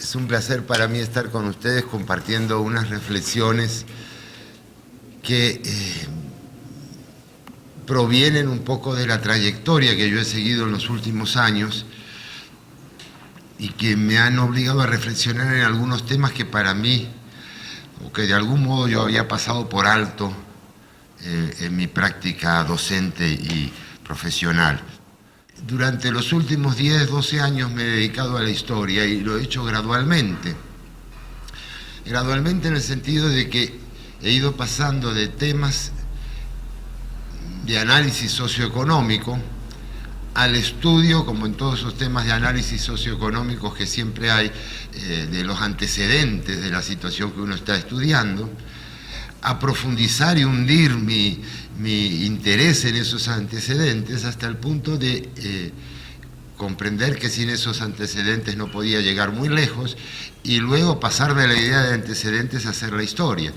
Es un placer para mí estar con ustedes compartiendo unas reflexiones que provienen un poco de la trayectoria que yo he seguido en los últimos años y que me han obligado a reflexionar en algunos temas que para mí, o que de algún modo yo había pasado por alto en mi práctica docente y profesional. Durante los últimos 10, 12 años me he dedicado a la historia y lo he hecho gradualmente. Gradualmente en el sentido de que he ido pasando de temas de análisis socioeconómico al estudio, como en todos esos temas de análisis socioeconómicos que siempre hay, de los antecedentes de la situación que uno está estudiando, a profundizar y hundir mi interés en esos antecedentes hasta el punto de comprender que sin esos antecedentes no podía llegar muy lejos y luego pasar de la idea de antecedentes a hacer la historia.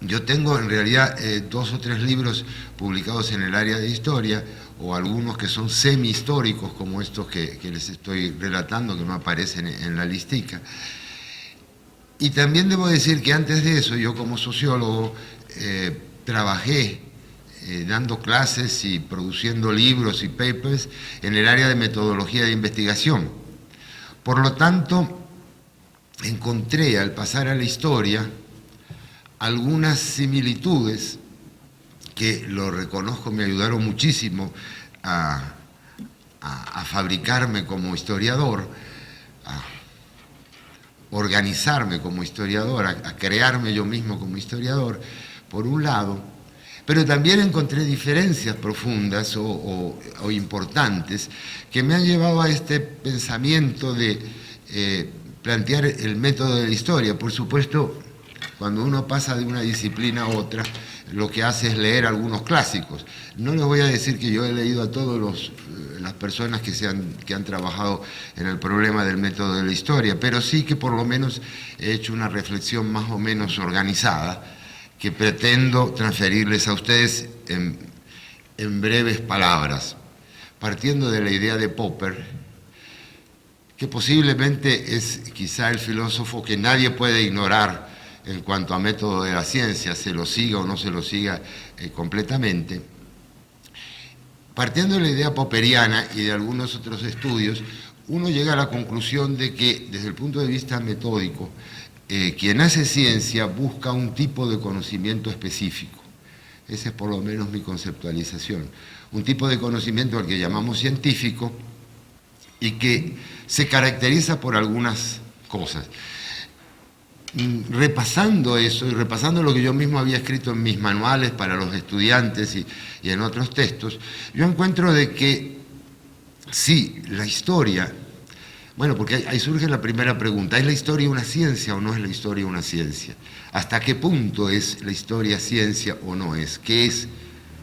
Yo tengo en realidad 2 o 3 libros publicados en el área de historia, o algunos que son semi-históricos, como estos que les estoy relatando, que no aparecen en la listica. Y también debo decir que antes de eso, yo como sociólogo trabajé dando clases y produciendo libros y papers en el área de metodología de investigación. Por lo tanto, encontré al pasar a la historia algunas similitudes que, lo reconozco, me ayudaron muchísimo a fabricarme como historiador, a organizarme como historiador, a crearme yo mismo como historiador, por un lado, pero también encontré diferencias profundas o importantes que me han llevado a este pensamiento de plantear el método de la historia. Por supuesto, cuando uno pasa de una disciplina a otra, lo que hace es leer algunos clásicos. No les voy a decir que yo he leído a todas las personas que han trabajado en el problema del método de la historia, pero sí que por lo menos he hecho una reflexión más o menos organizada que pretendo transferirles a ustedes en breves palabras, partiendo de la idea de Popper, que posiblemente es quizá el filósofo que nadie puede ignorar en cuanto a método de la ciencia, se lo siga o no se lo siga completamente. Partiendo de la idea popperiana y de algunos otros estudios, uno llega a la conclusión de que, desde el punto de vista metódico, quien hace ciencia busca un tipo de conocimiento específico. Esa es por lo menos mi conceptualización. Un tipo de conocimiento al que llamamos científico y que se caracteriza por algunas cosas. Repasando eso y repasando lo que yo mismo había escrito en mis manuales para los estudiantes y en otros textos, yo encuentro de que sí, la historia, bueno, porque ahí surge la primera pregunta, ¿es la historia una ciencia o no es la historia una ciencia? ¿Hasta qué punto es la historia ciencia o no es? ¿Qué es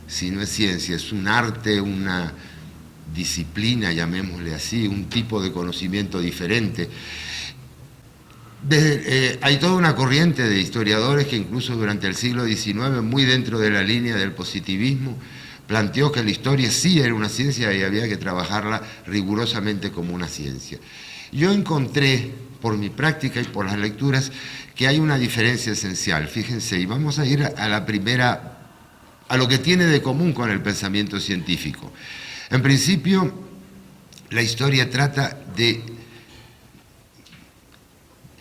si no es ciencia? ¿Es un arte, una disciplina, llamémosle así, un tipo de conocimiento diferente? Hay toda una corriente de historiadores que incluso durante el siglo XIX, muy dentro de la línea del positivismo, planteó que la historia sí era una ciencia y había que trabajarla rigurosamente como una ciencia. Yo encontré, por mi práctica y por las lecturas, que hay una diferencia esencial. Fíjense, y vamos a ir a la primera, a lo que tiene de común con el pensamiento científico. En principio, la historia trata de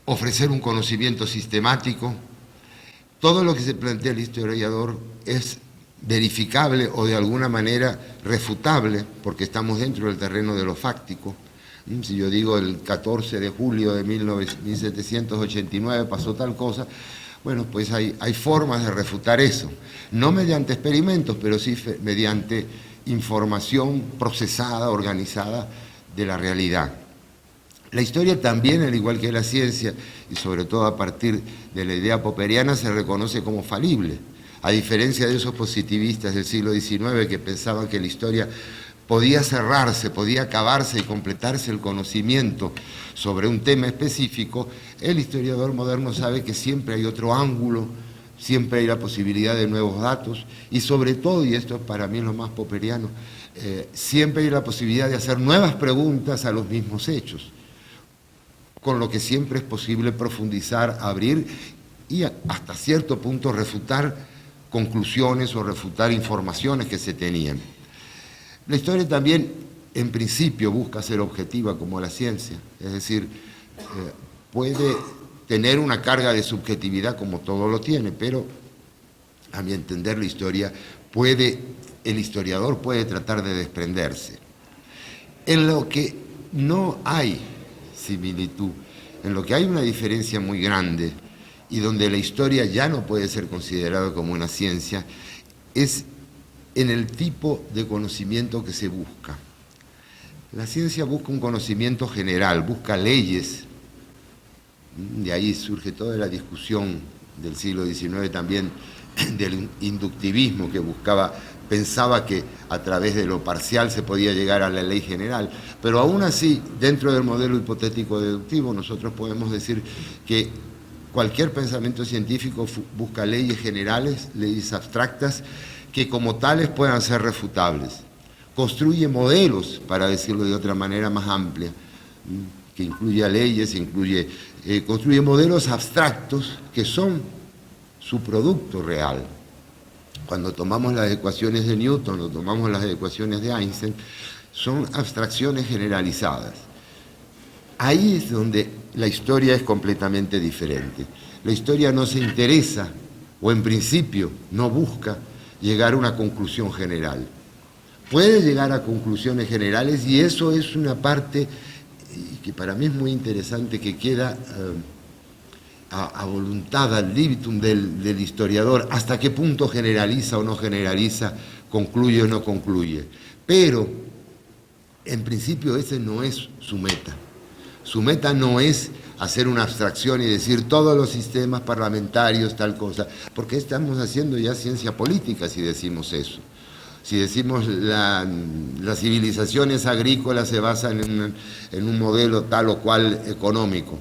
ofrecer un conocimiento sistemático. Todo lo que se plantea el historiador es verificable o de alguna manera refutable, porque estamos dentro del terreno de lo fáctico. Si yo digo el 14 de julio de 1789 pasó tal cosa, bueno, pues hay formas de refutar eso, no mediante experimentos, pero sí mediante información procesada, organizada de la realidad. La historia también, al igual que la ciencia, y sobre todo a partir de la idea popperiana, se reconoce como falible, a diferencia de esos positivistas del siglo XIX que pensaban que la historia podía cerrarse, podía acabarse y completarse el conocimiento sobre un tema específico. El historiador moderno sabe que siempre hay otro ángulo, siempre hay la posibilidad de nuevos datos y sobre todo, y esto para mí es lo más popperiano, siempre hay la posibilidad de hacer nuevas preguntas a los mismos hechos. con lo que siempre es posible profundizar, abrir y hasta cierto punto refutar conclusiones o refutar informaciones que se tenían. La historia también, en principio, busca ser objetiva como la ciencia, es decir, puede tener una carga de subjetividad como todo lo tiene, pero a mi entender la historia el historiador puede tratar de desprenderse. En lo que no hay similitud, en lo que hay una diferencia muy grande y donde la historia ya no puede ser considerada como una ciencia, es en el tipo de conocimiento que se busca. La ciencia busca un conocimiento general, busca leyes. De ahí surge toda la discusión del siglo XIX también del inductivismo que pensaba que a través de lo parcial se podía llegar a la ley general. Pero aún así, dentro del modelo hipotético deductivo, nosotros podemos decir que cualquier pensamiento científico busca leyes generales, leyes abstractas, que como tales puedan ser refutables. Construye modelos, para decirlo de otra manera más amplia, que incluye leyes, construye modelos abstractos que son su producto real. Cuando tomamos las ecuaciones de Newton o tomamos las ecuaciones de Einstein, son abstracciones generalizadas. Ahí es donde la historia es completamente diferente. La historia no se interesa, o en principio no busca, llegar a una conclusión general. Puede llegar a conclusiones generales y eso es una parte que para mí es muy interesante, que queda a voluntad, al libitum del historiador, hasta qué punto generaliza o no generaliza, concluye o no concluye. Pero, en principio, ese no es su meta. Su meta no es hacer una abstracción y decir todos los sistemas parlamentarios, tal cosa, porque estamos haciendo ya ciencia política si decimos eso. Si decimos las civilizaciones agrícolas se basan en un modelo tal o cual económico,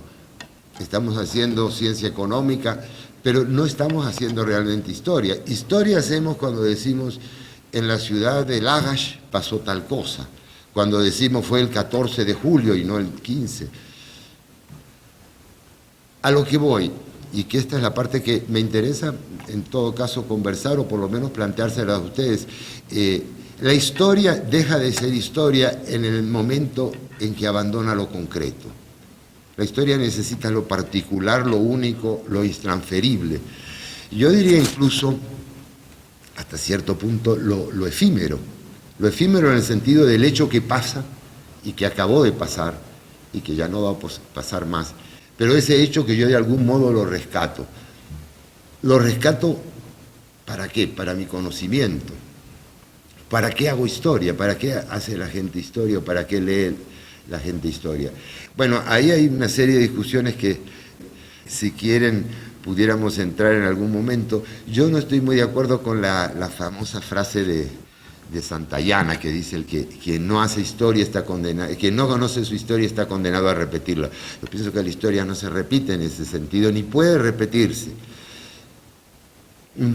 estamos haciendo ciencia económica, pero no estamos haciendo realmente historia. Historia hacemos cuando decimos en la ciudad de Lagash pasó tal cosa, cuando decimos fue el 14 de julio y no el 15. A lo que voy, y que esta es la parte que me interesa en todo caso conversar o por lo menos planteársela a ustedes, la historia deja de ser historia en el momento en que abandona lo concreto. La historia necesita lo particular, lo único, lo intransferible. Yo diría incluso, hasta cierto punto, lo efímero. Lo efímero en el sentido del hecho que pasa y que acabó de pasar y que ya no va a pasar más. Pero ese hecho que yo de algún modo lo rescato. Lo rescato, ¿para qué? Para mi conocimiento. ¿Para qué hago historia? ¿Para qué hace la gente historia? ¿O para qué lee la gente historia? Bueno, ahí hay una serie de discusiones que, si quieren, pudiéramos entrar en algún momento. Yo no estoy muy de acuerdo con la famosa frase de Santayana, que dice el que quien no hace historia está condenado, quien no conoce su historia está condenado a repetirla. Yo pienso que la historia no se repite en ese sentido, ni puede repetirse.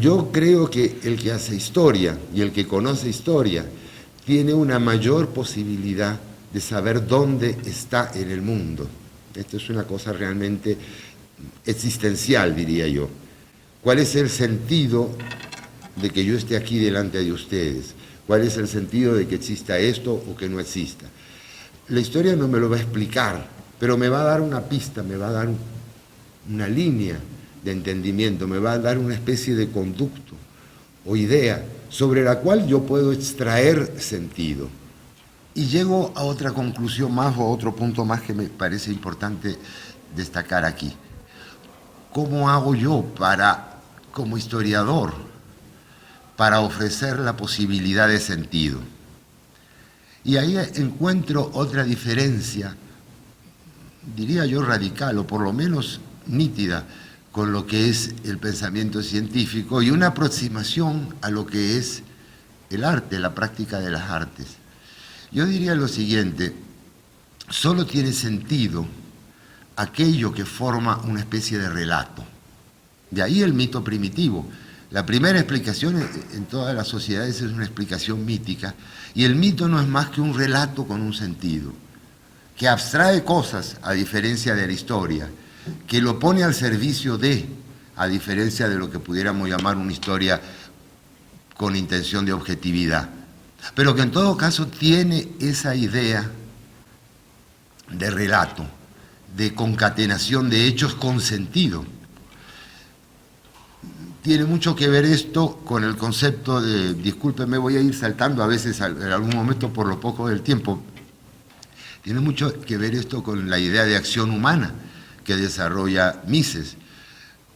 Yo creo que el que hace historia y el que conoce historia tiene una mayor posibilidad de saber dónde está en el mundo. Esto es una cosa realmente existencial, diría yo. ¿Cuál es el sentido de que yo esté aquí delante de ustedes? ¿Cuál es el sentido de que exista esto o que no exista? La historia no me lo va a explicar, pero me va a dar una pista, me va a dar una línea de entendimiento, me va a dar una especie de conducto o idea sobre la cual yo puedo extraer sentido. Y llego a otra conclusión más o a otro punto más que me parece importante destacar aquí. ¿Cómo hago yo como historiador, para ofrecer la posibilidad de sentido? Y ahí encuentro otra diferencia, diría yo radical, o por lo menos nítida, con lo que es el pensamiento científico y una aproximación a lo que es el arte, la práctica de las artes. Yo diría lo siguiente: solo tiene sentido aquello que forma una especie de relato. De ahí el mito primitivo. La primera explicación en todas las sociedades es una explicación mítica, y el mito no es más que un relato con un sentido. que abstrae cosas a diferencia de la historia, que lo pone al servicio de, a diferencia de lo que pudiéramos llamar una historia con intención de objetividad, pero que en todo caso tiene esa idea de relato, de concatenación de hechos con sentido. Tiene mucho que ver esto con el concepto de, discúlpeme, voy a ir saltando a veces en algún momento por lo poco del tiempo, tiene mucho que ver esto con la idea de acción humana que desarrolla Mises,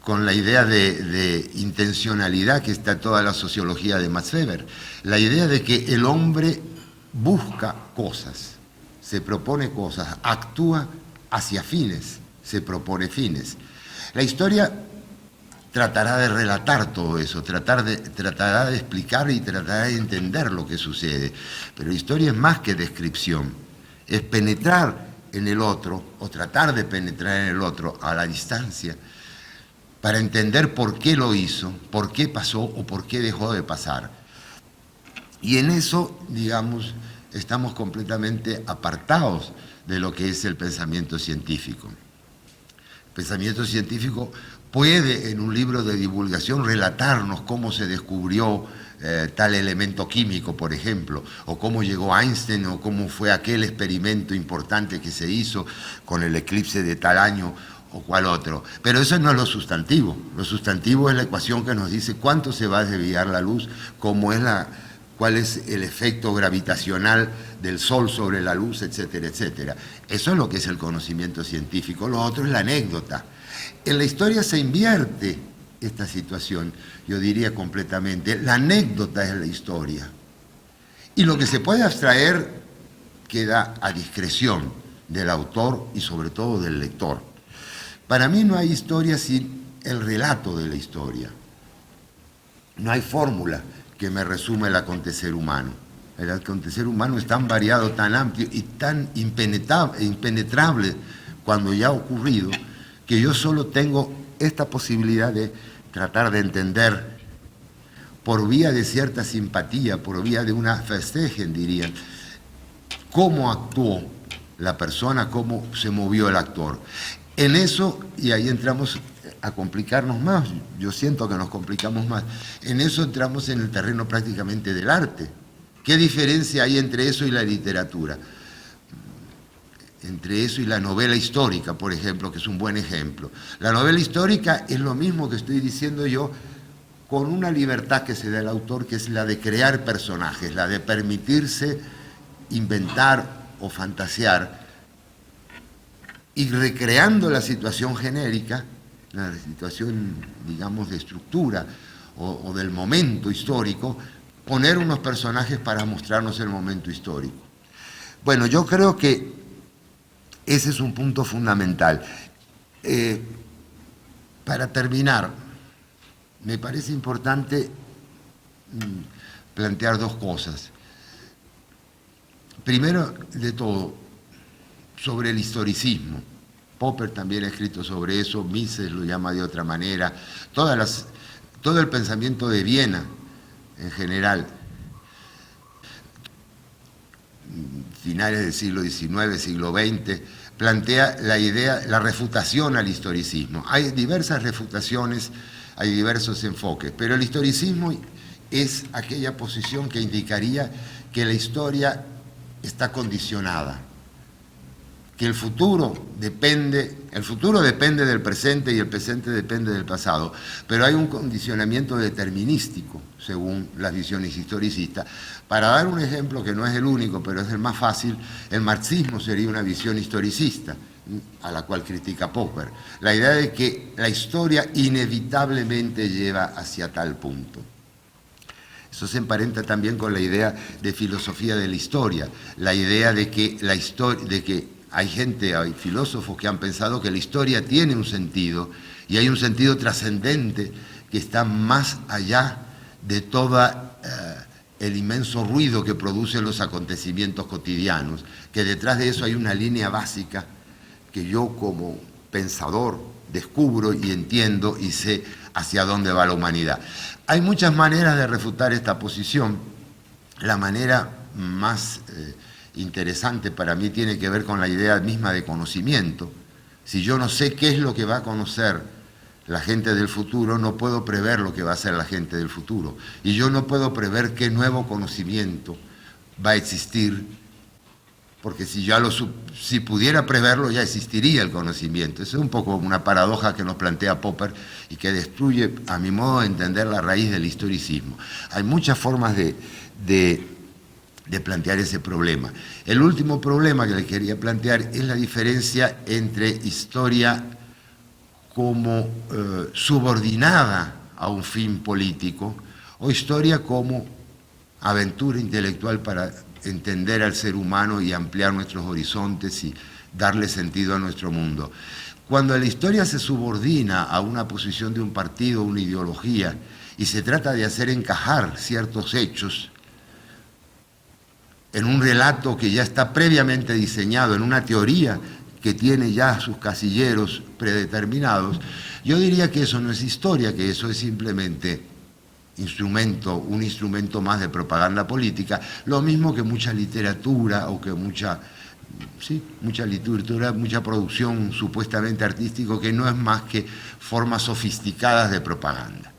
con la idea de intencionalidad que está toda la sociología de Max Weber, la idea de que el hombre busca cosas, se propone cosas, actúa hacia fines, se propone fines. La historia tratará de relatar todo eso, tratará de explicar y tratará de entender lo que sucede, pero la historia es más que descripción, es penetrar en el otro o tratar de penetrar en el otro a la distancia para entender por qué lo hizo, por qué pasó o por qué dejó de pasar. Y en eso, digamos, estamos completamente apartados de lo que es el pensamiento científico. El pensamiento científico puede en un libro de divulgación relatarnos cómo se descubrió tal elemento químico, por ejemplo, o cómo llegó Einstein, o cómo fue aquel experimento importante que se hizo con el eclipse de tal año o cual otro. Pero eso no es lo sustantivo. Lo sustantivo es la ecuación que nos dice cuánto se va a desviar la luz, cuál es el efecto gravitacional del Sol sobre la luz, etcétera, etcétera. Eso es lo que es el conocimiento científico. Lo otro es la anécdota. En la historia se invierte esta situación, yo diría completamente. La anécdota es la historia. Y lo que se puede abstraer queda a discreción del autor y sobre todo del lector. Para mí no hay historia sin el relato de la historia. No hay fórmula que me resuma el acontecer humano. El acontecer humano es tan variado, tan amplio y tan impenetrable cuando ya ha ocurrido, que yo solo tengo esta posibilidad de tratar de entender por vía de cierta simpatía, por vía de una festejen, dirían, cómo actuó la persona, cómo se movió el actor. En eso, y ahí entramos a complicarnos más, yo siento que nos complicamos más, en eso entramos en el terreno prácticamente del arte. ¿Qué diferencia hay entre eso y la literatura? Entre eso y la novela histórica, por ejemplo, que es un buen ejemplo. La novela histórica es lo mismo que estoy diciendo yo, con una libertad que se da al autor, que es la de crear personajes, la de permitirse inventar o fantasear, y recreando la situación genérica, la situación, digamos, de estructura o del momento histórico, poner unos personajes para mostrarnos el momento histórico. Bueno, yo creo que ese es un punto fundamental. Para terminar, me parece importante plantear dos cosas. Primero de todo, sobre el historicismo. Popper también ha escrito sobre eso, Mises lo llama de otra manera. Todo el pensamiento de Viena, en general, finales del siglo XIX, siglo XX, plantea la idea, la refutación al historicismo. Hay diversas refutaciones, hay diversos enfoques, pero el historicismo es aquella posición que indicaría que la historia está condicionada, que el futuro depende del presente y el presente depende del pasado, pero hay un condicionamiento determinístico, según las visiones historicistas. Para dar un ejemplo que no es el único, pero es el más fácil, el marxismo sería una visión historicista, a la cual critica Popper. La idea de que la historia inevitablemente lleva hacia tal punto. Eso se emparenta también con la idea de filosofía de la historia, la idea de que hay filósofos que han pensado que la historia tiene un sentido, y hay un sentido trascendente que está más allá de todo el inmenso ruido que producen los acontecimientos cotidianos, que detrás de eso hay una línea básica que yo como pensador descubro y entiendo y sé hacia dónde va la humanidad. Hay muchas maneras de refutar esta posición. La manera más interesante para mí tiene que ver con la idea misma de conocimiento. Si yo no sé qué es lo que va a conocer la gente del futuro, no puedo prever lo que va a hacer la gente del futuro. Y yo no puedo prever qué nuevo conocimiento va a existir, porque si pudiera preverlo ya existiría el conocimiento. Eso es un poco una paradoja que nos plantea Popper y que destruye, a mi modo de entender, la raíz del historicismo. Hay muchas formas de plantear ese problema. El último problema que les quería plantear es la diferencia entre historia como subordinada a un fin político o historia como aventura intelectual para entender al ser humano y ampliar nuestros horizontes y darle sentido a nuestro mundo. Cuando la historia se subordina a una posición de un partido, una ideología, y se trata de hacer encajar ciertos hechos en un relato que ya está previamente diseñado, en una teoría que tiene ya sus casilleros predeterminados, yo diría que eso no es historia, que eso es simplemente un instrumento más de propaganda política, lo mismo que mucha literatura o que mucha literatura, mucha producción supuestamente artística que no es más que formas sofisticadas de propaganda.